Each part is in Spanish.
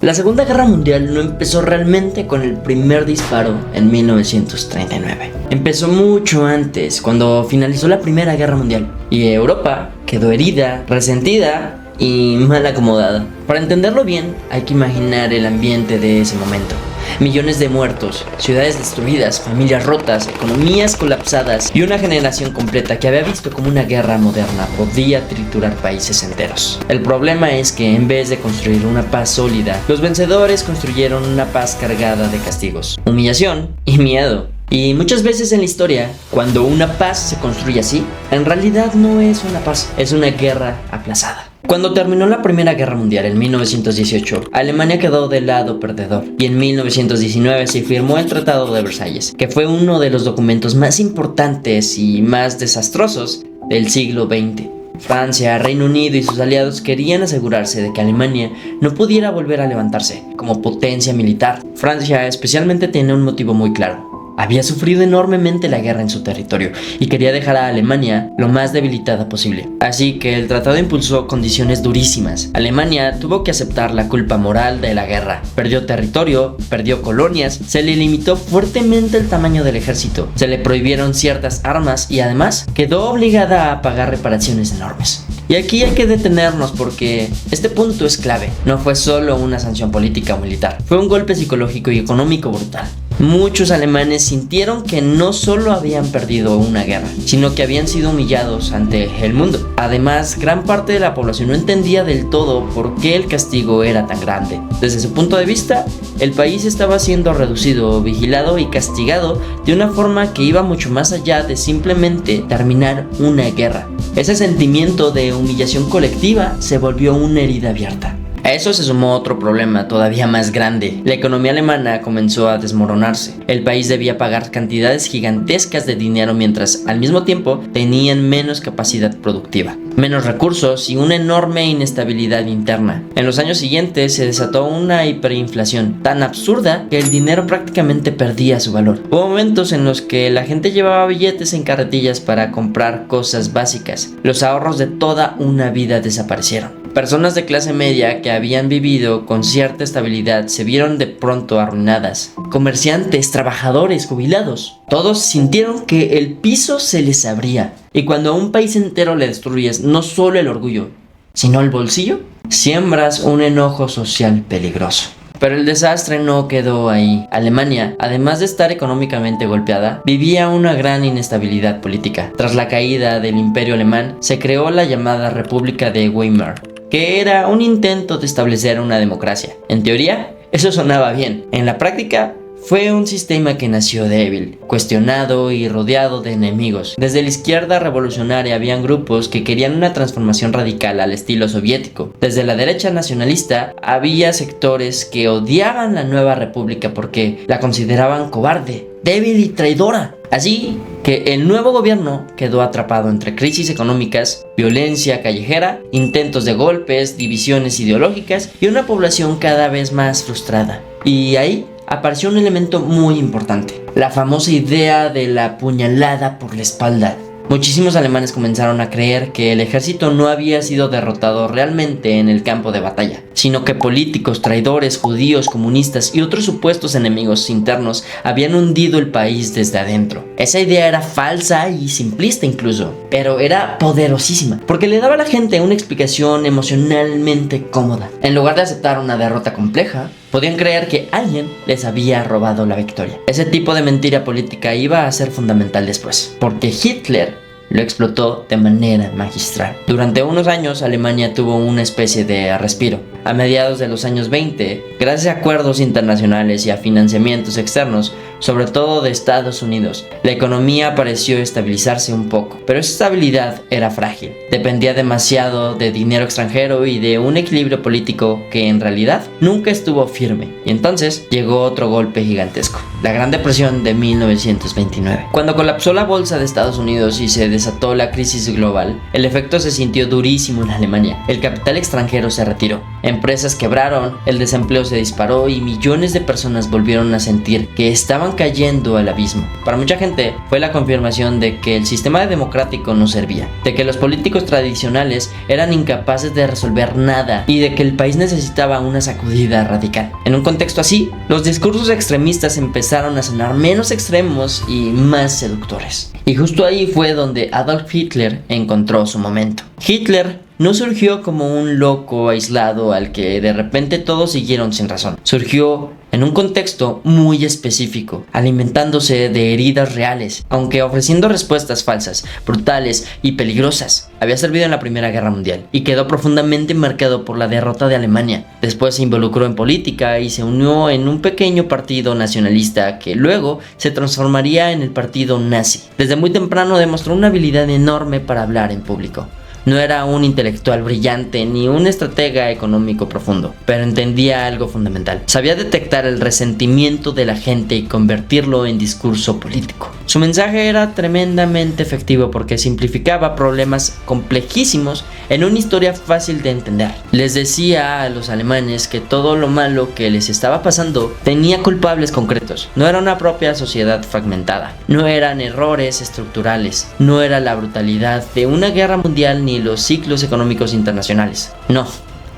La Segunda Guerra Mundial no empezó realmente con el primer disparo en 1939. Empezó mucho antes, cuando finalizó la Primera Guerra Mundial, y Europa quedó herida, resentida y mal acomodada. Para entenderlo bien, hay que imaginar el ambiente de ese momento. Millones de muertos, ciudades destruidas, familias rotas, economías colapsadas y una generación completa que había visto como una guerra moderna podía triturar países enteros. El problema es que en vez de construir una paz sólida, los vencedores construyeron una paz cargada de castigos, humillación y miedo. Y muchas veces en la historia, cuando una paz se construye así, en realidad no es una paz, es una guerra aplazada. Cuando terminó la Primera Guerra Mundial en 1918, Alemania quedó del lado perdedor y en 1919 se firmó el Tratado de Versalles, que fue uno de los documentos más importantes y más desastrosos del siglo XX. Francia, Reino Unido y sus aliados querían asegurarse de que Alemania no pudiera volver a levantarse como potencia militar. Francia especialmente tenía un motivo muy claro. Había sufrido enormemente la guerra en su territorio y quería dejar a Alemania lo más debilitada posible. Así que el tratado impulsó condiciones durísimas. Alemania tuvo que aceptar la culpa moral de la guerra. Perdió territorio, perdió colonias, se le limitó fuertemente el tamaño del ejército, se le prohibieron ciertas armas y además quedó obligada a pagar reparaciones enormes. Y aquí hay que detenernos porque este punto es clave. No fue solo una sanción política o militar, fue un golpe psicológico y económico brutal. Muchos alemanes sintieron que no solo habían perdido una guerra, sino que habían sido humillados ante el mundo. Además, gran parte de la población no entendía del todo por qué el castigo era tan grande. Desde su punto de vista, el país estaba siendo reducido, vigilado y castigado de una forma que iba mucho más allá de simplemente terminar una guerra. Ese sentimiento de humillación colectiva se volvió una herida abierta. A eso se sumó otro problema todavía más grande. La economía alemana comenzó a desmoronarse. El país debía pagar cantidades gigantescas de dinero mientras al mismo tiempo tenían menos capacidad productiva, menos recursos y una enorme inestabilidad interna. En los años siguientes se desató una hiperinflación tan absurda que el dinero prácticamente perdía su valor. Hubo momentos en los que la gente llevaba billetes en carretillas para comprar cosas básicas. Los ahorros de toda una vida desaparecieron. Personas de clase media que habían vivido con cierta estabilidad se vieron de pronto arruinadas. Comerciantes, trabajadores, jubilados, todos sintieron que el piso se les abría. Y cuando a un país entero le destruyes no solo el orgullo, sino el bolsillo, siembras un enojo social peligroso. Pero el desastre no quedó ahí. Alemania, además de estar económicamente golpeada, vivía una gran inestabilidad política. Tras la caída del Imperio Alemán, se creó la llamada República de Weimar, que era un intento de establecer una democracia. En teoría, eso sonaba bien. En la práctica, fue un sistema que nació débil, cuestionado y rodeado de enemigos. Desde la izquierda revolucionaria habían grupos que querían una transformación radical al estilo soviético. Desde la derecha nacionalista había sectores que odiaban la nueva república porque la consideraban cobarde, débil y traidora. Así que el nuevo gobierno quedó atrapado entre crisis económicas, violencia callejera, intentos de golpes, divisiones ideológicas y una población cada vez más frustrada. Y ahí apareció un elemento muy importante, la famosa idea de la puñalada por la espalda. Muchísimos alemanes comenzaron a creer que el ejército no había sido derrotado realmente en el campo de batalla, sino que políticos, traidores, judíos, comunistas y otros supuestos enemigos internos habían hundido el país desde adentro. Esa idea era falsa y simplista incluso, pero era poderosísima, porque le daba a la gente una explicación emocionalmente cómoda. En lugar de aceptar una derrota compleja, podían creer que alguien les había robado la victoria. Ese tipo de mentira política iba a ser fundamental después, porque Hitler lo explotó de manera magistral. Durante unos años, Alemania tuvo una especie de respiro. A mediados de los años 20, gracias a acuerdos internacionales y a financiamientos externos, sobre todo de Estados Unidos, la economía pareció estabilizarse un poco. Pero esa estabilidad era frágil. Dependía demasiado de dinero extranjero y de un equilibrio político que en realidad nunca estuvo firme. Y entonces llegó otro golpe gigantesco, la Gran Depresión de 1929. Cuando colapsó la bolsa de Estados Unidos y se desató la crisis global, el efecto se sintió durísimo en Alemania. El capital extranjero se retiró. Empresas quebraron, el desempleo se disparó y millones de personas volvieron a sentir que estaban cayendo al abismo. Para mucha gente fue la confirmación de que el sistema democrático no servía, de que los políticos tradicionales eran incapaces de resolver nada y de que el país necesitaba una sacudida radical. En un contexto así, los discursos extremistas empezaron a sonar menos extremos y más seductores. Y justo ahí fue donde Adolf Hitler encontró su momento. Hitler no surgió como un loco aislado al que de repente todos siguieron sin razón. Surgió en un contexto muy específico, alimentándose de heridas reales, aunque ofreciendo respuestas falsas, brutales y peligrosas. Había servido en la Primera Guerra Mundial y quedó profundamente marcado por la derrota de Alemania. Después se involucró en política y se unió en un pequeño partido nacionalista que luego se transformaría en el partido nazi. Desde muy temprano demostró una habilidad enorme para hablar en público. No era un intelectual brillante ni un estratega económico profundo, pero entendía algo fundamental. Sabía detectar el resentimiento de la gente y convertirlo en discurso político. Su mensaje era tremendamente efectivo porque simplificaba problemas complejísimos en una historia fácil de entender. Les decía a los alemanes que todo lo malo que les estaba pasando tenía culpables concretos. No era una propia sociedad fragmentada, no eran errores estructurales, no era la brutalidad de una guerra mundial ni los ciclos económicos internacionales. No,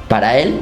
para él,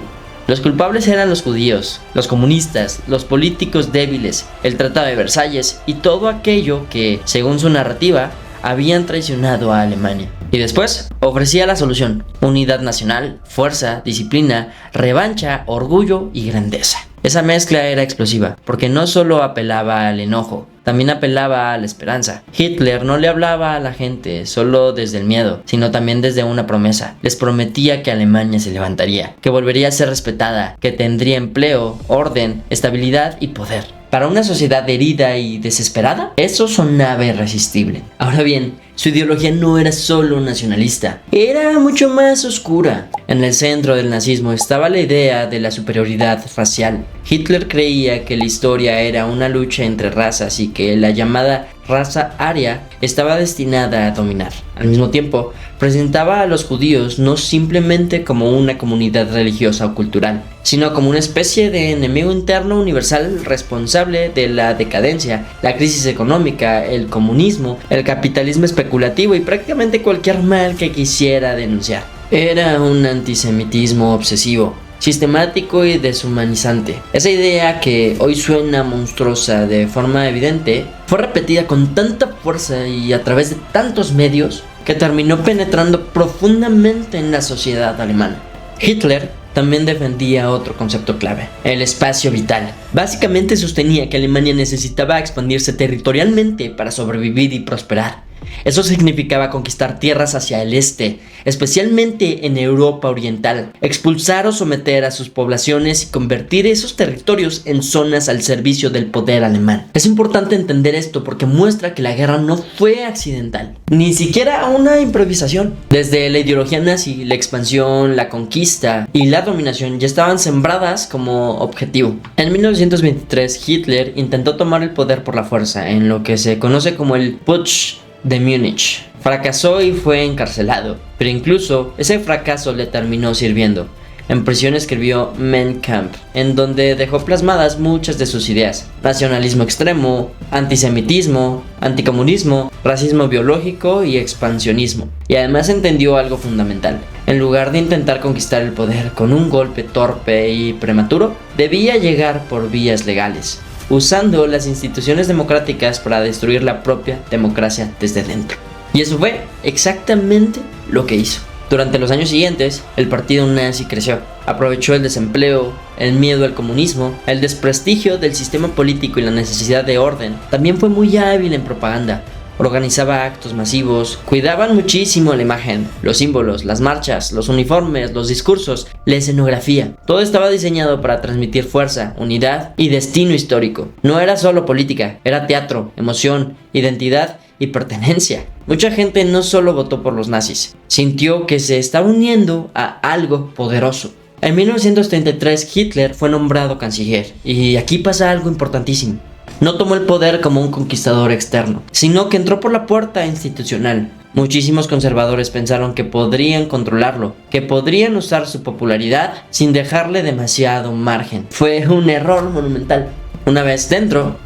los culpables eran los judíos, los comunistas, los políticos débiles, el Tratado de Versalles y todo aquello que, según su narrativa, habían traicionado a Alemania. Y después ofrecía la solución: unidad nacional, fuerza, disciplina, revancha, orgullo y grandeza. Esa mezcla era explosiva, porque no solo apelaba al enojo, también apelaba a la esperanza. Hitler no le hablaba a la gente solo desde el miedo, sino también desde una promesa. Les prometía que Alemania se levantaría, que volvería a ser respetada, que tendría empleo, orden, estabilidad y poder. Para una sociedad herida y desesperada, eso sonaba irresistible. Ahora bien, su ideología no era solo nacionalista, era mucho más oscura. En el centro del nazismo estaba la idea de la superioridad racial. Hitler creía que la historia era una lucha entre razas y que la llamada raza aria estaba destinada a dominar. Al mismo tiempo, presentaba a los judíos no simplemente como una comunidad religiosa o cultural, sino como una especie de enemigo interno universal responsable de la decadencia, la crisis económica, el comunismo, el capitalismo especulativo y prácticamente cualquier mal que quisiera denunciar. Era un antisemitismo obsesivo, sistemático y deshumanizante. Esa idea, que hoy suena monstruosa de forma evidente, fue repetida con tanta fuerza y a través de tantos medios que terminó penetrando profundamente en la sociedad alemana. Hitler también defendía otro concepto clave: el espacio vital. Básicamente sostenía que Alemania necesitaba expandirse territorialmente para sobrevivir y prosperar. Eso significaba conquistar tierras hacia el este, especialmente en Europa Oriental, expulsar o someter a sus poblaciones y convertir esos territorios en zonas al servicio del poder alemán. Es importante entender esto porque muestra que la guerra no fue accidental, ni siquiera una improvisación. Desde la ideología nazi, la expansión, la conquista y la dominación ya estaban sembradas como objetivo. En 1923, Hitler intentó tomar el poder por la fuerza, en lo que se conoce como el Putsch de Múnich. Fracasó y fue encarcelado, pero incluso ese fracaso le terminó sirviendo. En prisión escribió Mein Kampf, en donde dejó plasmadas muchas de sus ideas: nacionalismo extremo, antisemitismo, anticomunismo, racismo biológico y expansionismo. Y además entendió algo fundamental: en lugar de intentar conquistar el poder con un golpe torpe y prematuro, debía llegar por vías legales, usando las instituciones democráticas para destruir la propia democracia desde dentro. Y eso fue exactamente lo que hizo. Durante los años siguientes, el partido nazi creció. Aprovechó el desempleo, el miedo al comunismo, el desprestigio del sistema político y la necesidad de orden. También fue muy hábil en propaganda. Organizaba actos masivos, cuidaban muchísimo la imagen, los símbolos, las marchas, los uniformes, los discursos, la escenografía. Todo estaba diseñado para transmitir fuerza, unidad y destino histórico. No era solo política, era teatro, emoción, identidad y pertenencia. Mucha gente no solo votó por los nazis, sintió que se estaba uniendo a algo poderoso. En 1933 Hitler fue nombrado canciller, y aquí pasa algo importantísimo. No tomó el poder como un conquistador externo, sino que entró por la puerta institucional. Muchísimos conservadores pensaron que podrían controlarlo, que podrían usar su popularidad sin dejarle demasiado margen. Fue un error monumental. Una vez dentro,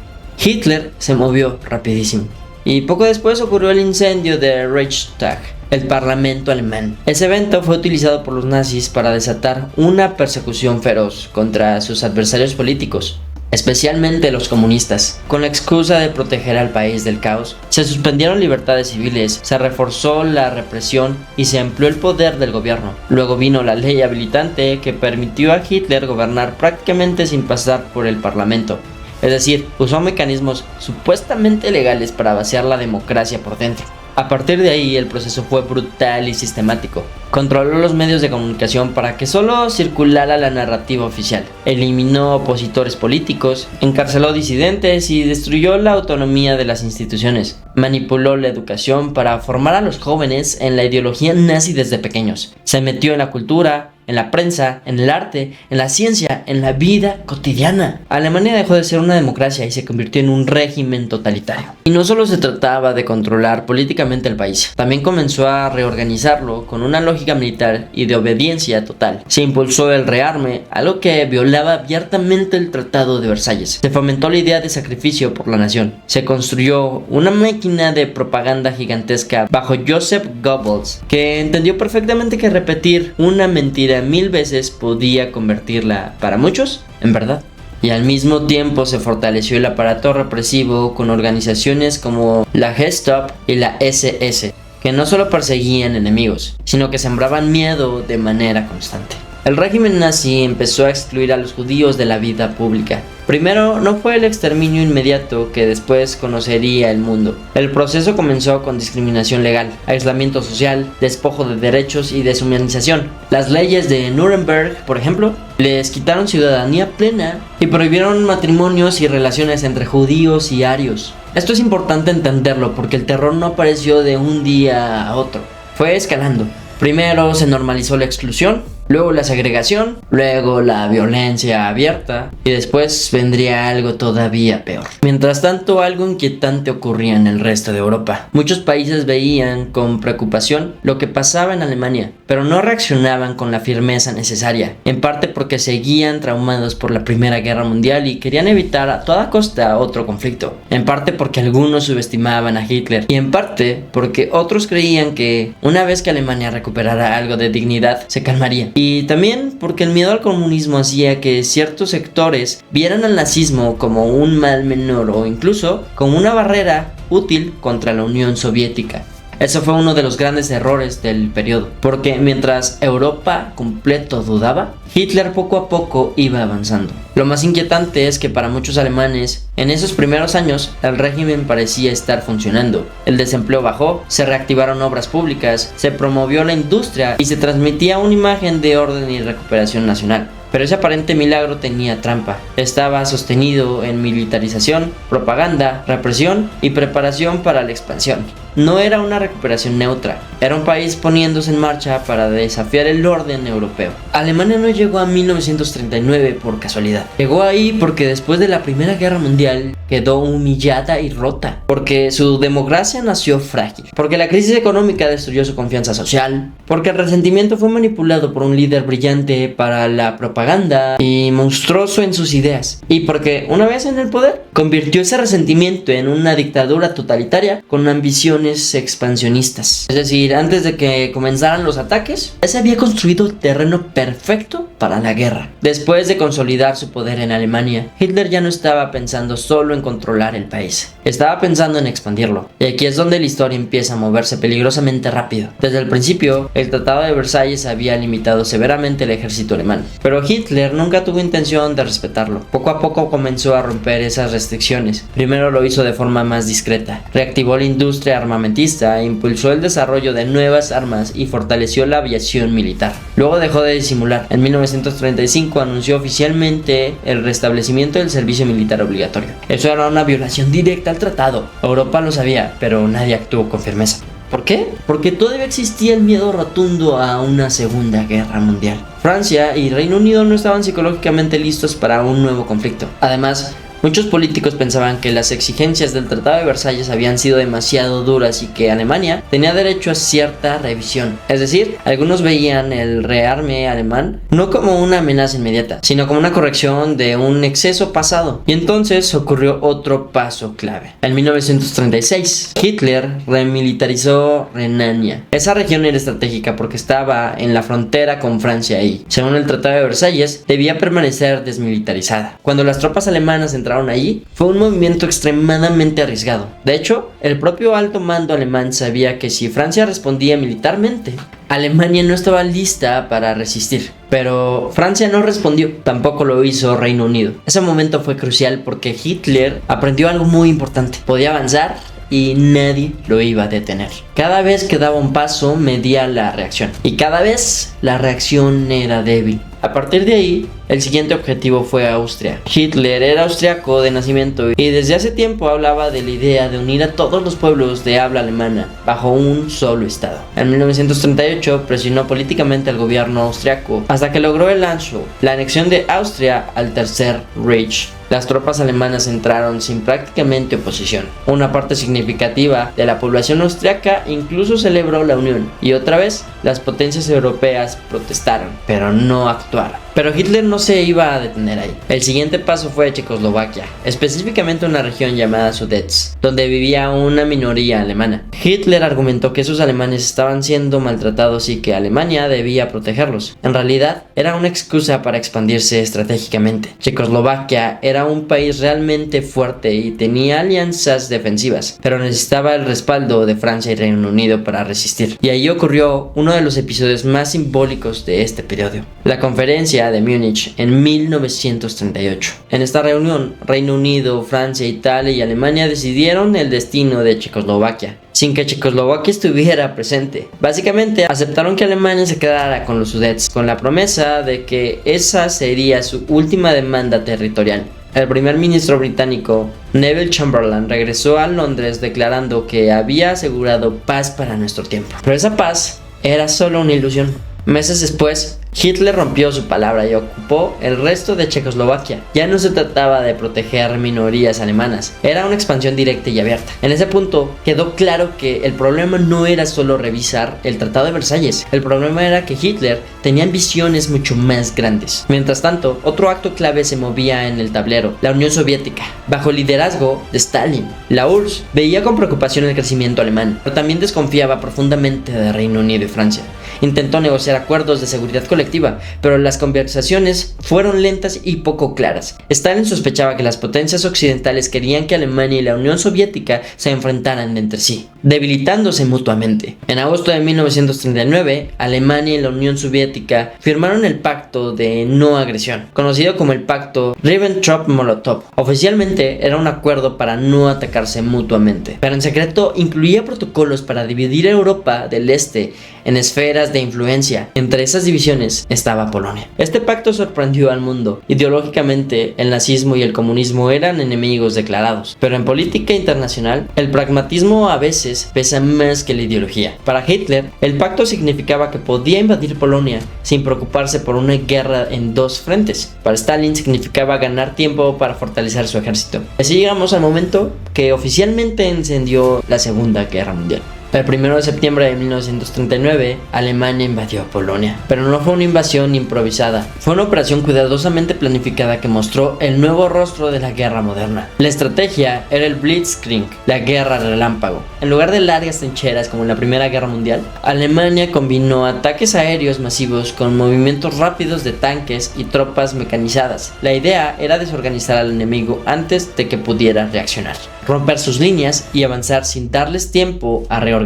Hitler se movió rapidísimo. Y poco después ocurrió el incendio de Reichstag, el parlamento alemán. Ese evento fue utilizado por los nazis para desatar una persecución feroz contra sus adversarios políticos, especialmente los comunistas. Con la excusa de proteger al país del caos, se suspendieron libertades civiles, se reforzó la represión y se amplió el poder del gobierno. Luego vino la ley habilitante que permitió a Hitler gobernar prácticamente sin pasar por el parlamento. Es decir, usó mecanismos supuestamente legales para vaciar la democracia por dentro. A partir de ahí, el proceso fue brutal y sistemático. Controló los medios de comunicación para que solo circulara la narrativa oficial. Eliminó opositores políticos, encarceló disidentes y destruyó la autonomía de las instituciones. Manipuló la educación para formar a los jóvenes en la ideología nazi desde pequeños. Se metió en la cultura, en la prensa, en el arte, en la ciencia, en la vida cotidiana. Alemania dejó de ser una democracia y se convirtió en un régimen totalitario. Y no solo se trataba de controlar políticamente el país, también comenzó a reorganizarlo con una lógica militar y de obediencia total. Se impulsó el rearme, algo que violaba abiertamente el Tratado de Versalles. Se fomentó la idea de sacrificio por la nación. Se construyó una máquina de propaganda gigantesca bajo Joseph Goebbels, que entendió perfectamente que repetir una mentira 1000 veces podía convertirla, para muchos, en verdad. Y al mismo tiempo se fortaleció el aparato represivo con organizaciones como la Gestapo y la SS, que no solo perseguían enemigos, sino que sembraban miedo de manera constante. El régimen nazi empezó a excluir a los judíos de la vida pública. Primero, no fue el exterminio inmediato que después conocería el mundo. El proceso comenzó con discriminación legal, aislamiento social, despojo de derechos y deshumanización. Las leyes de Nuremberg, por ejemplo, les quitaron ciudadanía plena y prohibieron matrimonios y relaciones entre judíos y arios. Esto es importante entenderlo porque el terror no apareció de un día a otro. Fue escalando. Primero se normalizó la exclusión, luego la segregación, luego la violencia abierta y después vendría algo todavía peor. Mientras tanto, algo inquietante ocurría en el resto de Europa. Muchos países veían con preocupación lo que pasaba en Alemania, pero no reaccionaban con la firmeza necesaria, en parte porque seguían traumados por la Primera Guerra Mundial y querían evitar a toda costa otro conflicto, en parte porque algunos subestimaban a Hitler y en parte porque otros creían que una vez que Alemania recuperara algo de dignidad, se calmaría. Y también porque el miedo al comunismo hacía que ciertos sectores vieran al nazismo como un mal menor o incluso como una barrera útil contra la Unión Soviética. Eso fue uno de los grandes errores del periodo, porque mientras Europa completo dudaba, Hitler poco a poco iba avanzando. Lo más inquietante es que para muchos alemanes, en esos primeros años, el régimen parecía estar funcionando. El desempleo bajó, se reactivaron obras públicas, se promovió la industria y se transmitía una imagen de orden y recuperación nacional. Pero ese aparente milagro tenía trampa. Estaba sostenido en militarización, propaganda, represión y preparación para la expansión. No era una recuperación neutra, era un país poniéndose en marcha para desafiar el orden europeo. Alemania no llegó a 1939 por casualidad. Llegó ahí porque después de la Primera Guerra Mundial quedó humillada y rota, porque su democracia nació frágil, porque la crisis económica destruyó su confianza social, porque el resentimiento fue manipulado por un líder brillante para la propaganda y monstruoso en sus ideas, y porque una vez en el poder convirtió ese resentimiento en una dictadura totalitaria con ambiciones expansionistas. Es decir, antes de que comenzaran los ataques, ya se había construido terreno perfecto para la guerra. Después de consolidar su poder en Alemania, Hitler ya no estaba pensando solo en controlar el país, estaba pensando en expandirlo. Y aquí es donde la historia empieza a moverse peligrosamente rápido. Desde el principio, el Tratado de Versalles había limitado severamente el ejército alemán, pero Hitler nunca tuvo intención de respetarlo. Poco a poco comenzó a romper esas restricciones. Primero lo hizo de forma más discreta, reactivó la industria armamentista, impulsó el desarrollo de nuevas armas y fortaleció la aviación militar. Luego dejó de disimular. En 1935 anunció oficialmente el restablecimiento del servicio militar obligatorio. Eso era una violación directa al tratado. Europa lo sabía, pero nadie actuó con firmeza. ¿Por qué? Porque todavía existía el miedo rotundo a una segunda guerra mundial. Francia y Reino Unido no estaban psicológicamente listos para un nuevo conflicto. Además, Muchos políticos pensaban que las exigencias del Tratado de Versalles habían sido demasiado duras y que Alemania tenía derecho a cierta revisión. Es decir, algunos veían el rearme alemán no como una amenaza inmediata, sino como una corrección de un exceso pasado. Y entonces ocurrió otro paso clave. En 1936, Hitler remilitarizó Renania. Esa región era estratégica porque estaba en la frontera con Francia y, según el Tratado de Versalles, debía permanecer desmilitarizada. Cuando las tropas alemanas entraron allí, fue un movimiento extremadamente arriesgado. De hecho, el propio alto mando alemán sabía que si Francia respondía militarmente, Alemania no estaba lista para resistir. Pero Francia no respondió, tampoco lo hizo Reino Unido. Ese momento fue crucial porque Hitler aprendió algo muy importante: podía avanzar y nadie lo iba a detener. Cada vez que daba un paso medía la reacción, y cada vez la reacción era débil. A partir de ahí, el siguiente objetivo fue Austria. Hitler era austriaco de nacimiento y desde hace tiempo hablaba de la idea de unir a todos los pueblos de habla alemana bajo un solo estado. En 1938 presionó políticamente al gobierno austriaco hasta que logró el Anschluss, la anexión de Austria al Tercer Reich. Las tropas alemanas entraron sin prácticamente oposición. Una parte significativa de la población austriaca incluso celebró la unión, y otra vez las potencias europeas protestaron, pero no actuaron. Pero Hitler no se iba a detener ahí. El siguiente paso fue Checoslovaquia, específicamente una región llamada Sudets, donde vivía una minoría alemana. Hitler argumentó que esos alemanes estaban siendo maltratados y que Alemania debía protegerlos. En realidad, era una excusa para expandirse estratégicamente. Checoslovaquia era un país realmente fuerte y tenía alianzas defensivas, pero necesitaba el respaldo de Francia y Reino Unido para resistir. Y ahí ocurrió uno de los episodios más simbólicos de este periodo: la conferencia de Múnich en 1938. En esta reunión, Reino Unido, Francia, Italia y Alemania decidieron el destino de Checoslovaquia, sin que Checoslovaquia estuviera presente. Básicamente aceptaron que Alemania se quedara con los Sudets, con la promesa de que esa sería su última demanda territorial. El primer ministro británico, Neville Chamberlain, regresó a Londres declarando que había asegurado paz para nuestro tiempo. Pero esa paz era solo una ilusión. Meses después, Hitler rompió su palabra y ocupó el resto de Checoslovaquia. Ya no se trataba de proteger minorías alemanas, era una expansión directa y abierta. En ese punto quedó claro que el problema no era solo revisar el Tratado de Versalles, el problema era que Hitler tenía ambiciones mucho más grandes. Mientras tanto, otro acto clave se movía en el tablero: la Unión Soviética, bajo el liderazgo de Stalin. La URSS veía con preocupación el crecimiento alemán, pero también desconfiaba profundamente de Reino Unido y Francia. Intentó negociar acuerdos de seguridad colectiva, pero las conversaciones fueron lentas y poco claras. Stalin sospechaba que las potencias occidentales querían que Alemania y la Unión Soviética se enfrentaran entre sí, debilitándose mutuamente. En agosto de 1939, Alemania y la Unión Soviética firmaron el Pacto de No Agresión, conocido como el Pacto Ribbentrop-Molotov. Oficialmente era un acuerdo para no atacarse mutuamente, pero en secreto incluía protocolos para dividir Europa del Este en esferas de influencia. Entre esas divisiones estaba Polonia. Este pacto sorprendió al mundo. Ideológicamente, el nazismo y el comunismo eran enemigos declarados, pero en política internacional, el pragmatismo a veces pesa más que la ideología. Para Hitler, el pacto significaba que podía invadir Polonia sin preocuparse por una guerra en dos frentes. Para Stalin significaba ganar tiempo para fortalecer su ejército. Así llegamos al momento que oficialmente encendió la Segunda Guerra Mundial. El 1 de septiembre de 1939, Alemania invadió Polonia, pero no fue una invasión improvisada, fue una operación cuidadosamente planificada que mostró el nuevo rostro de la guerra moderna. La estrategia era el Blitzkrieg, la guerra relámpago. En lugar de largas trincheras como en la Primera Guerra Mundial, Alemania combinó ataques aéreos masivos con movimientos rápidos de tanques y tropas mecanizadas. La idea era desorganizar al enemigo antes de que pudiera reaccionar, romper sus líneas y avanzar sin darles tiempo a reorganizarse.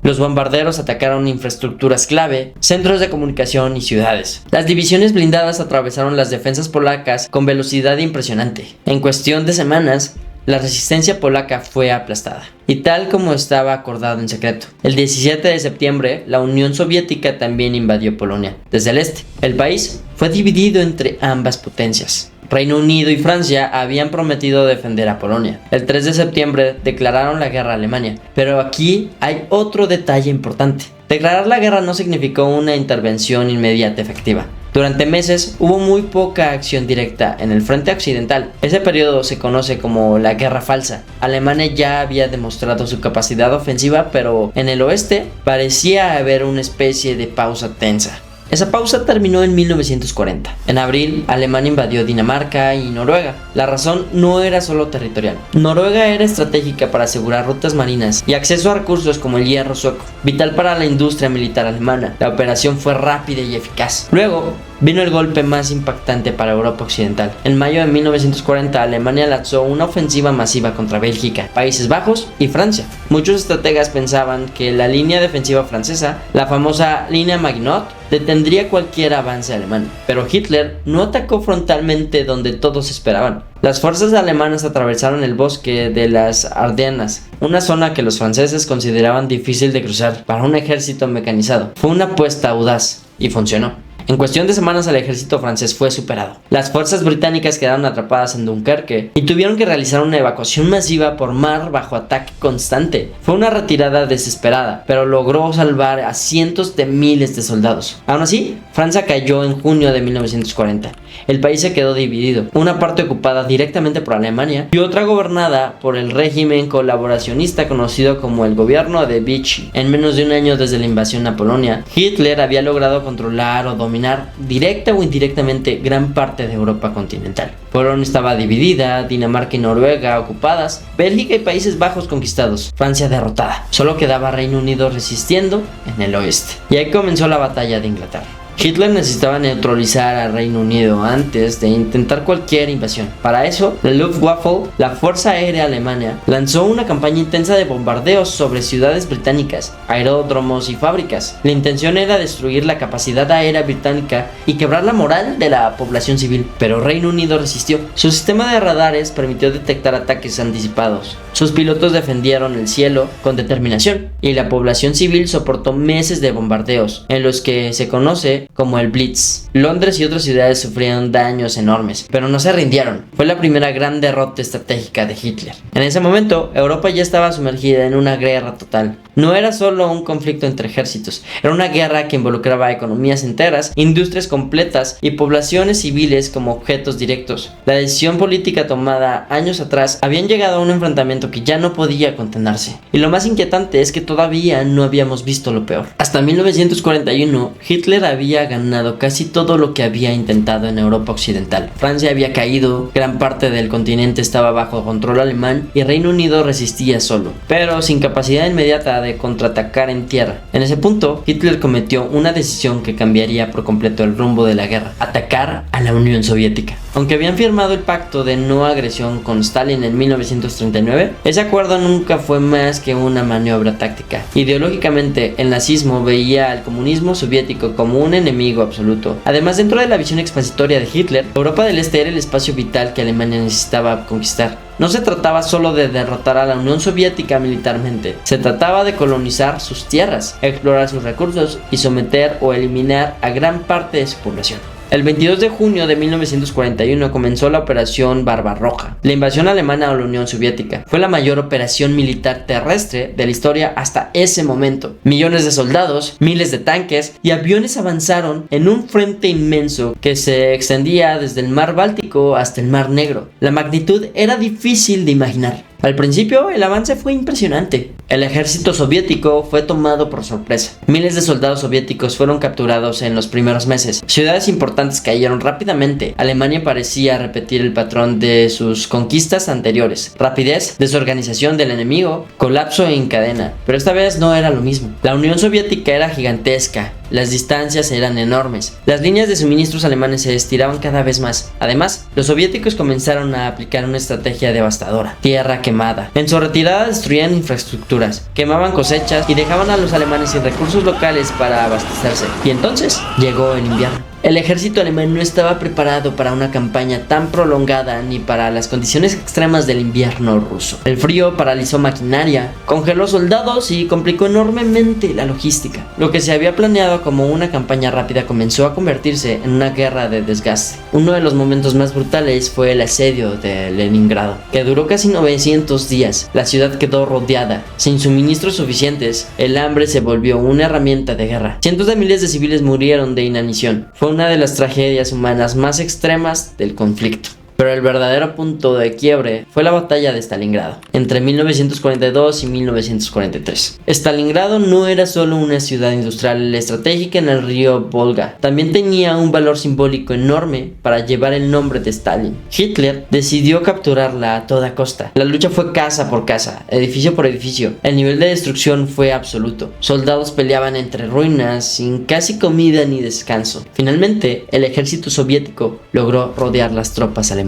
Los bombarderos atacaron infraestructuras clave, centros de comunicación y ciudades. Las divisiones blindadas atravesaron las defensas polacas con velocidad impresionante. En cuestión de semanas, la resistencia polaca fue aplastada, y tal como estaba acordado en secreto. El 17 de septiembre, la Unión Soviética también invadió Polonia desde el este. El país fue dividido entre ambas potencias. Reino Unido y Francia habían prometido defender a Polonia. El 3 de septiembre declararon la guerra a Alemania, pero aquí hay otro detalle importante. Declarar la guerra no significó una intervención inmediata efectiva. Durante meses hubo muy poca acción directa en el frente occidental. Ese periodo se conoce como la Guerra Falsa. Alemania ya había demostrado su capacidad ofensiva, pero en el oeste parecía haber una especie de pausa tensa. Esa pausa terminó en 1940. En abril, Alemania invadió Dinamarca y Noruega. La razón no era solo territorial. Noruega era estratégica para asegurar rutas marinas y acceso a recursos como el hierro sueco, vital para la industria militar alemana. La operación fue rápida y eficaz. Luego, vino el golpe más impactante para Europa Occidental. En mayo de 1940, Alemania lanzó una ofensiva masiva contra Bélgica, Países Bajos y Francia. Muchos estrategas pensaban que la línea defensiva francesa, la famosa línea Maginot, detendría cualquier avance alemán. Pero Hitler no atacó frontalmente donde todos esperaban. Las fuerzas alemanas atravesaron el bosque de las Ardenas, una zona que los franceses consideraban difícil de cruzar para un ejército mecanizado. Fue una apuesta audaz y funcionó. En cuestión de semanas el ejército francés fue superado. Las fuerzas británicas quedaron atrapadas en Dunkerque y tuvieron que realizar una evacuación masiva por mar bajo ataque constante. Fue una retirada desesperada, pero logró salvar a cientos de miles de soldados. Aún así, Francia cayó en junio de 1940. El país se quedó dividido, una parte ocupada directamente por Alemania y otra gobernada por el régimen colaboracionista conocido como el gobierno de Vichy. En menos de un año desde la invasión a Polonia, Hitler había logrado controlar o dominar directa o indirectamente gran parte de Europa continental. Polonia estaba dividida, Dinamarca y Noruega ocupadas, Bélgica y Países Bajos conquistados, Francia derrotada. Solo quedaba Reino Unido resistiendo en el oeste. Y ahí comenzó la batalla de Inglaterra. Hitler necesitaba neutralizar al Reino Unido antes de intentar cualquier invasión. Para eso, la Luftwaffe, la Fuerza Aérea Alemana, lanzó una campaña intensa de bombardeos sobre ciudades británicas, aeródromos y fábricas. La intención era destruir la capacidad aérea británica y quebrar la moral de la población civil, pero Reino Unido resistió. Su sistema de radares permitió detectar ataques anticipados. Sus pilotos defendieron el cielo con determinación y la población civil soportó meses de bombardeos, en los que se conoce como el Blitz. Londres y otras ciudades sufrieron daños enormes, pero no se rindieron. Fue la primera gran derrota estratégica de Hitler. En ese momento, Europa ya estaba sumergida en una guerra total. No era solo un conflicto entre ejércitos, era una guerra que involucraba economías enteras, industrias completas y poblaciones civiles como objetos directos. La decisión política tomada años atrás habían llegado a un enfrentamiento que ya no podía contenerse. Y lo más inquietante es que todavía no habíamos visto lo peor. Hasta 1941, Hitler había ganado casi todo lo que había intentado en Europa Occidental. Francia había caído, gran parte del continente estaba bajo control alemán y Reino Unido resistía solo, pero sin capacidad inmediata de contraatacar en tierra. En ese punto, Hitler cometió una decisión que cambiaría por completo el rumbo de la guerra: atacar a la Unión Soviética. Aunque habían firmado el pacto de no agresión con Stalin en 1939, ese acuerdo nunca fue más que una maniobra táctica. Ideológicamente, el nazismo veía al comunismo soviético como un enemigo absoluto. Además, dentro de la visión expansitoria de Hitler, Europa del Este era el espacio vital que Alemania necesitaba conquistar. No se trataba solo de derrotar a la Unión Soviética militarmente, se trataba de colonizar sus tierras, explorar sus recursos y someter o eliminar a gran parte de su población. El 22 de junio de 1941 comenzó la Operación Barbarroja. La invasión alemana a la Unión Soviética fue la mayor operación militar terrestre de la historia hasta ese momento. Millones de soldados, miles de tanques y aviones avanzaron en un frente inmenso que se extendía desde el mar Báltico hasta el mar Negro. La magnitud era difícil de imaginar. Al principio, el avance fue impresionante. El ejército soviético fue tomado por sorpresa. Miles de soldados soviéticos fueron capturados en los primeros meses. Ciudades importantes cayeron rápidamente. Alemania parecía repetir el patrón de sus conquistas anteriores: rapidez, desorganización del enemigo, colapso en cadena. Pero esta vez no era lo mismo. La Unión Soviética era gigantesca. Las distancias eran enormes. Las líneas de suministros alemanes se estiraban cada vez más. Además, los soviéticos comenzaron a aplicar una estrategia devastadora: tierra quemada. En su retirada destruían infraestructuras, quemaban cosechas y dejaban a los alemanes sin recursos locales para abastecerse. Y entonces llegó el invierno. El ejército alemán no estaba preparado para una campaña tan prolongada ni para las condiciones extremas del invierno ruso. El frío paralizó maquinaria, congeló soldados y complicó enormemente la logística. Lo que se había planeado como una campaña rápida comenzó a convertirse en una guerra de desgaste. Uno de los momentos más brutales fue el asedio de Leningrado, que duró casi 900 días. La ciudad quedó rodeada. Sin suministros suficientes, el hambre se volvió una herramienta de guerra. Cientos de miles de civiles murieron de inanición. Fue una de las tragedias humanas más extremas del conflicto. Pero el verdadero punto de quiebre fue la batalla de Stalingrado, entre 1942 y 1943. Stalingrado no era solo una ciudad industrial estratégica en el río Volga, también tenía un valor simbólico enorme para llevar el nombre de Stalin. Hitler decidió capturarla a toda costa. La lucha fue casa por casa, edificio por edificio. El nivel de destrucción fue absoluto. Soldados peleaban entre ruinas, sin casi comida ni descanso. Finalmente, el ejército soviético logró rodear las tropas alemanas.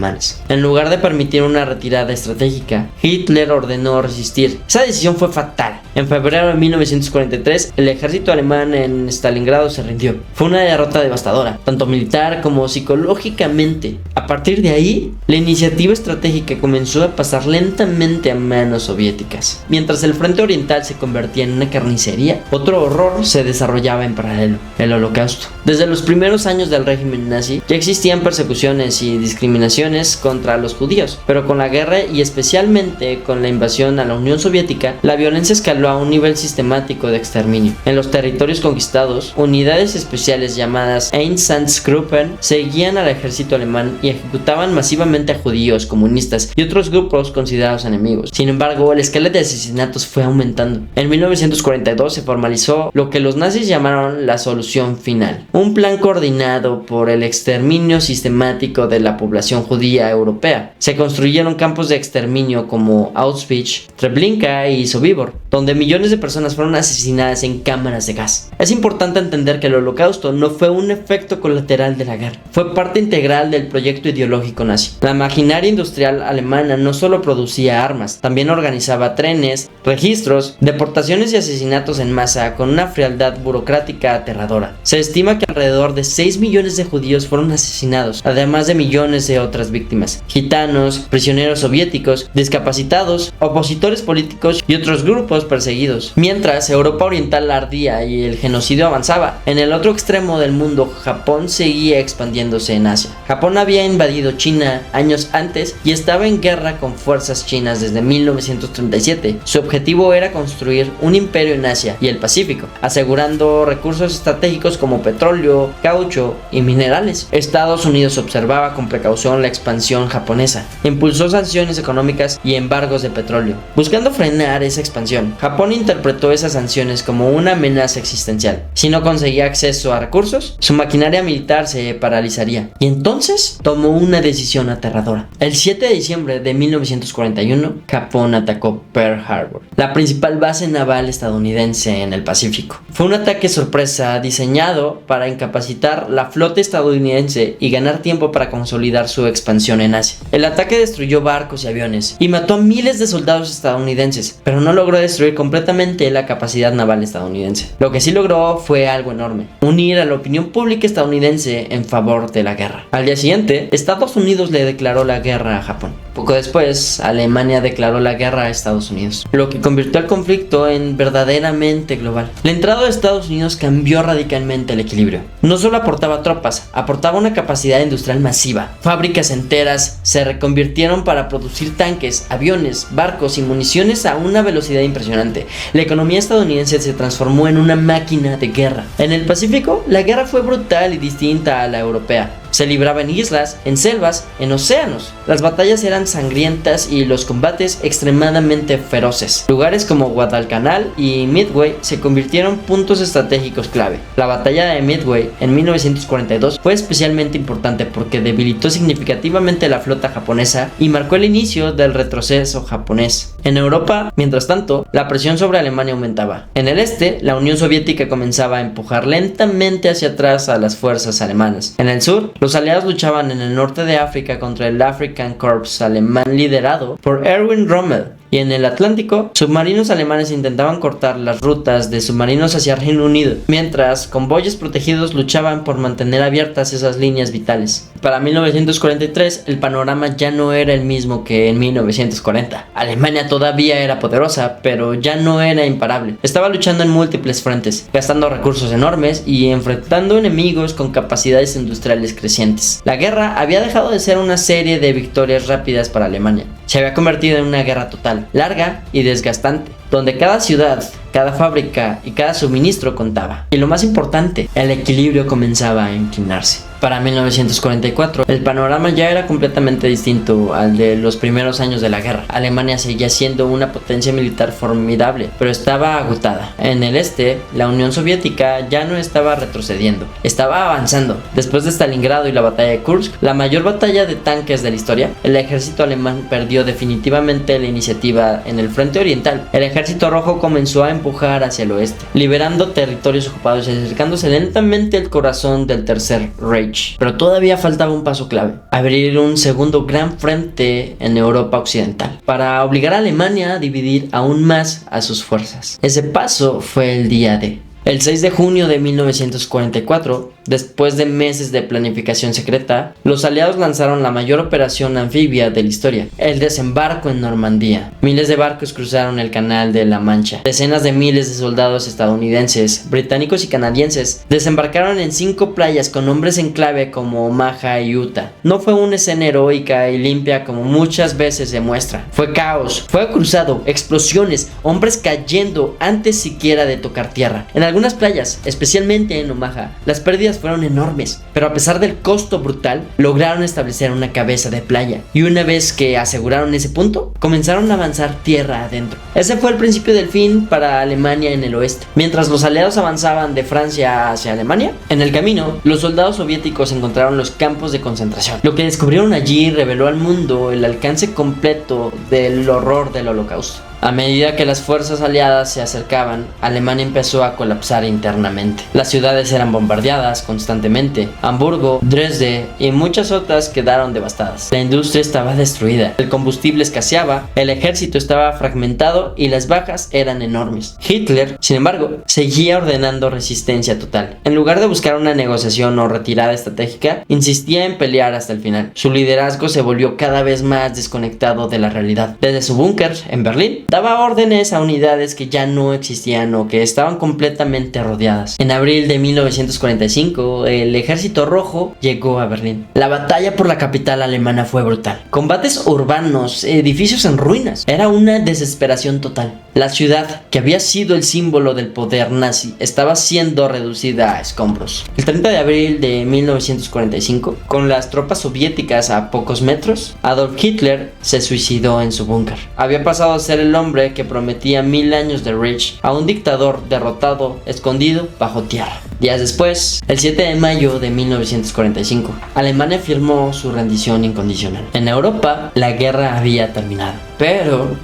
En lugar de permitir una retirada estratégica, Hitler ordenó resistir. Esa decisión fue fatal. En febrero de 1943, el ejército alemán en Stalingrado se rindió. Fue una derrota devastadora, tanto militar como psicológicamente. A partir de ahí, la iniciativa estratégica comenzó a pasar lentamente a manos soviéticas. Mientras el frente oriental se convertía en una carnicería, otro horror se desarrollaba en paralelo: el Holocausto. Desde los primeros años del régimen nazi ya existían persecuciones y discriminaciones contra los judíos, pero con la guerra y especialmente con la invasión a la Unión Soviética, la violencia escaló a un nivel sistemático de exterminio. En los territorios conquistados, unidades especiales llamadas Einsatzgruppen seguían al ejército alemán y ejecutaban masivamente a judíos, comunistas y otros grupos considerados enemigos. Sin embargo, la escala de asesinatos fue aumentando. En 1942 se formalizó lo que los nazis llamaron la solución final, un plan coordinado por el exterminio sistemático de la población judía europea. Se construyeron campos de exterminio como Auschwitz, Treblinka y Sobibor, donde millones de personas fueron asesinadas en cámaras de gas. Es importante entender que el Holocausto no fue un efecto colateral de la guerra, fue parte integral del proyecto ideológico nazi. La maquinaria industrial alemana no solo producía armas, también organizaba trenes, registros, deportaciones y asesinatos en masa con una frialdad burocrática aterradora. Se estima que alrededor de 6 millones de judíos fueron asesinados, además de millones de otras víctimas: gitanos, prisioneros soviéticos, discapacitados, opositores políticos y otros grupos perseguidos. Mientras Europa Oriental ardía y el genocidio avanzaba, en el otro extremo del mundo, Japón seguía expandiéndose en Asia. Japón había invadido China años antes y estaba en guerra con fuerzas chinas desde 1937. Su objetivo era construir un imperio en Asia y el Pacífico, asegurando recursos estratégicos como petróleo, caucho y minerales. Estados Unidos observaba con precaución la expansión japonesa, impulsó sanciones económicas y embargos de petróleo. Buscando frenar esa expansión, Japón interpretó esas sanciones como una amenaza existencial. Si no conseguía acceso a recursos, su maquinaria militar se paralizaría. Y entonces tomó una decisión aterradora. El 7 de diciembre de 1941, Japón atacó Pearl Harbor, la principal base naval estadounidense en el Pacífico. Fue un ataque sorpresa diseñado para incapacitar la flota estadounidense y ganar tiempo para consolidar su expansión en Asia. El ataque destruyó barcos y aviones y mató a miles de soldados estadounidenses, pero no logró destruir completamente la capacidad naval estadounidense. Lo que sí logró fue algo enorme: unir a la opinión pública estadounidense en favor de la guerra. Al día siguiente, Estados Unidos le declaró la guerra a Japón. Poco después, Alemania declaró la guerra a Estados Unidos, lo que convirtió el conflicto en verdaderamente global. La entrada de Estados Unidos cambió radicalmente el equilibrio. No solo aportaba tropas, aportaba una capacidad industrial masiva. Fábricas enteras se reconvirtieron para producir tanques, aviones, barcos y municiones a una velocidad impresionante. La economía estadounidense se transformó en una máquina de guerra. En el Pacífico, la guerra fue brutal y distinta a la europea. Se libraba en islas, en selvas, en océanos. Las batallas eran sangrientas y los combates extremadamente feroces. Lugares como Guadalcanal y Midway se convirtieron en puntos estratégicos clave. La batalla de Midway en 1942 fue especialmente importante porque debilitó significativamente la flota japonesa y marcó el inicio del retroceso japonés. En Europa, mientras tanto, la presión sobre Alemania aumentaba. En el este, la Unión Soviética comenzaba a empujar lentamente hacia atrás a las fuerzas alemanas. En el sur, los aliados luchaban en el norte de África contra el African Corps alemán liderado por Erwin Rommel. Y en el Atlántico, submarinos alemanes intentaban cortar las rutas de submarinos hacia Reino Unido, mientras convoyes protegidos luchaban por mantener abiertas esas líneas vitales. Para 1943, el panorama ya no era el mismo que en 1940. Alemania todavía era poderosa, pero ya no era imparable. Estaba luchando en múltiples frentes, gastando recursos enormes y enfrentando enemigos con capacidades industriales crecientes. La guerra había dejado de ser una serie de victorias rápidas para Alemania. Se había convertido en una guerra total, larga y desgastante, donde cada ciudad, cada fábrica y cada suministro contaba. Y lo más importante, el equilibrio comenzaba a inclinarse. Para 1944, el panorama ya era completamente distinto al de los primeros años de la guerra. Alemania seguía siendo una potencia militar formidable, pero estaba agotada. En el este, la Unión Soviética ya no estaba retrocediendo, estaba avanzando. Después de Stalingrado y la batalla de Kursk, la mayor batalla de tanques de la historia, el ejército alemán perdió definitivamente la iniciativa en el frente oriental. El ejército rojo comenzó a empujar hacia el oeste, liberando territorios ocupados y acercándose lentamente al corazón del Tercer Reich. Pero todavía faltaba un paso clave: abrir un segundo gran frente en Europa occidental, para obligar a Alemania a dividir aún más a sus fuerzas. Ese paso fue el día D. El 6 de junio de 1944, después de meses de planificación secreta, los aliados lanzaron la mayor operación anfibia de la historia, el desembarco en Normandía. Miles de barcos cruzaron el Canal de la Mancha. Decenas de miles de soldados estadounidenses, británicos y canadienses desembarcaron en 5 playas con nombres en clave como Omaha y Utah. No fue una escena heroica y limpia como muchas veces se muestra. Fue caos, fuego cruzado, explosiones, hombres cayendo antes siquiera de tocar tierra. En algunas playas, especialmente en Omaha, las pérdidas fueron enormes, pero a pesar del costo brutal, lograron establecer una cabeza de playa, y una vez que aseguraron ese punto, comenzaron a avanzar tierra adentro. Ese fue el principio del fin para Alemania en el oeste. Mientras los aliados avanzaban de Francia hacia Alemania, en el camino, los soldados soviéticos encontraron los campos de concentración. Lo que descubrieron allí reveló al mundo el alcance completo del horror del Holocausto. A medida que las fuerzas aliadas se acercaban, Alemania empezó a colapsar internamente. Las ciudades eran bombardeadas constantemente. Hamburgo, Dresde y muchas otras quedaron devastadas. La industria estaba destruida, el combustible escaseaba, el ejército estaba fragmentado y las bajas eran enormes. Hitler, sin embargo, seguía ordenando resistencia total. En lugar de buscar una negociación o retirada estratégica, insistía en pelear hasta el final. Su liderazgo se volvió cada vez más desconectado de la realidad. Desde su búnker en Berlín, daba órdenes a unidades que ya no existían o que estaban completamente rodeadas. En abril de 1945, el ejército rojo llegó a Berlín. La batalla por la capital alemana fue brutal. Combates urbanos, edificios en ruinas. Era una desesperación total. La ciudad, que había sido el símbolo del poder nazi, estaba siendo reducida a escombros. El 30 de abril de 1945, con las tropas soviéticas a pocos metros, Adolf Hitler se suicidó en su búnker. Había pasado a ser el hombre que prometía 1000 años de Reich a un dictador derrotado, escondido bajo tierra. Días después, el 7 de mayo de 1945, Alemania firmó su rendición incondicional. En Europa, la guerra había terminado, pero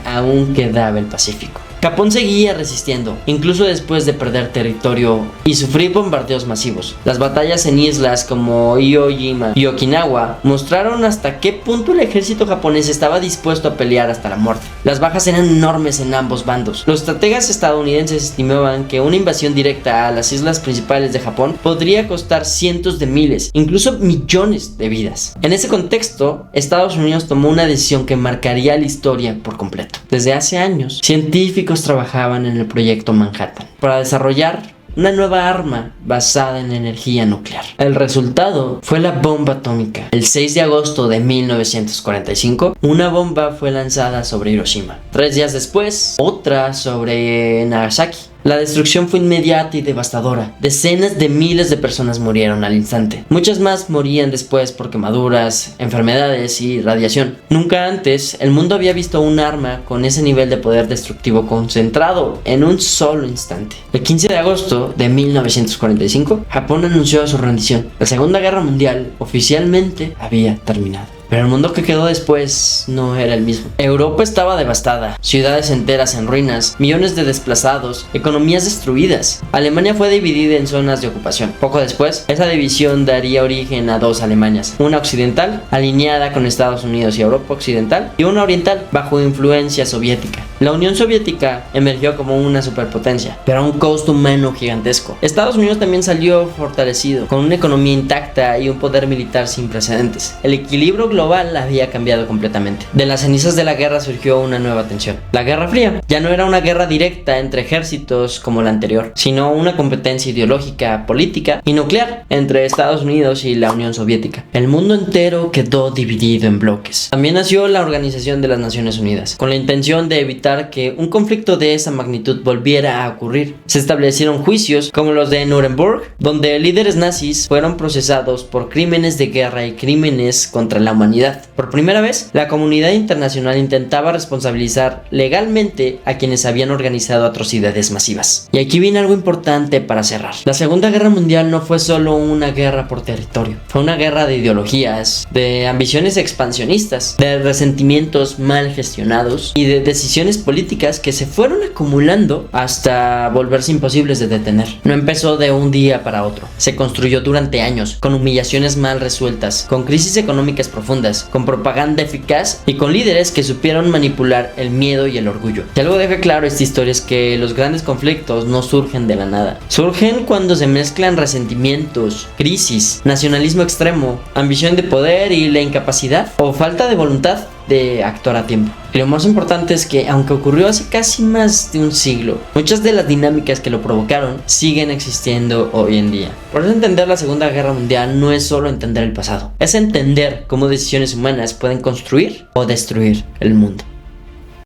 aún quedaba el Pacífico. Japón seguía resistiendo, incluso después de perder territorio y sufrir bombardeos masivos. Las batallas en islas como Iwo Jima y Okinawa mostraron hasta qué punto el ejército japonés estaba dispuesto a pelear hasta la muerte. Las bajas eran enormes en ambos bandos. Los estrategas estadounidenses estimaban que una invasión directa a las islas principales de Japón podría costar cientos de miles, incluso millones de vidas. En ese contexto, Estados Unidos tomó una decisión que marcaría la historia por completo. Desde hace años, científicos trabajaban en el proyecto Manhattan para desarrollar una nueva arma basada en energía nuclear. El resultado fue la bomba atómica. El 6 de agosto de 1945, una bomba fue lanzada sobre Hiroshima. 3 días después, otra sobre Nagasaki. La destrucción fue inmediata y devastadora. Decenas de miles de personas murieron al instante. Muchas más morían después por quemaduras, enfermedades y radiación. Nunca antes el mundo había visto un arma con ese nivel de poder destructivo concentrado en un solo instante. El 15 de agosto de 1945, Japón anunció su rendición. La Segunda Guerra Mundial oficialmente había terminado. Pero el mundo que quedó después no era el mismo. Europa estaba devastada, ciudades enteras en ruinas, millones de desplazados, economías destruidas. Alemania fue dividida en zonas de ocupación. Poco después, esa división daría origen a 2 Alemanias, una occidental, alineada con Estados Unidos y Europa occidental, y una oriental, bajo influencia soviética. La Unión Soviética emergió como una superpotencia, pero a un costo humano gigantesco. Estados Unidos también salió fortalecido, con una economía intacta y un poder militar sin precedentes. El equilibrio global había cambiado completamente. De las cenizas de la guerra surgió una nueva tensión. La Guerra Fría ya no era una guerra directa entre ejércitos como la anterior, sino una competencia ideológica, política y nuclear entre Estados Unidos y la Unión Soviética. El mundo entero quedó dividido en bloques. También nació la Organización de las Naciones Unidas, con la intención de evitar que un conflicto de esa magnitud volviera a ocurrir. Se establecieron juicios como los de Nuremberg, donde líderes nazis fueron procesados por crímenes de guerra y crímenes contra la humanidad. Por primera vez, la comunidad internacional intentaba responsabilizar legalmente a quienes habían organizado atrocidades masivas. Y aquí viene algo importante para cerrar. La Segunda Guerra Mundial no fue solo una guerra por territorio, fue una guerra de ideologías, de ambiciones expansionistas, de resentimientos mal gestionados y de decisiones políticas que se fueron acumulando hasta volverse imposibles de detener. No empezó de un día para otro, se construyó durante años, con humillaciones mal resueltas, con crisis económicas profundas, con propaganda eficaz y con líderes que supieron manipular el miedo y el orgullo. Y algo deja claro esta historia es que los grandes conflictos no surgen de la nada. Surgen cuando se mezclan resentimientos, crisis, nacionalismo extremo, ambición de poder y la incapacidad o falta de voluntad de actuar a tiempo. Y lo más importante es que, aunque ocurrió hace casi más de un siglo, muchas de las dinámicas que lo provocaron siguen existiendo hoy en día. Por eso entender la Segunda Guerra Mundial no es solo entender el pasado, es entender cómo decisiones humanas pueden construir o destruir el mundo.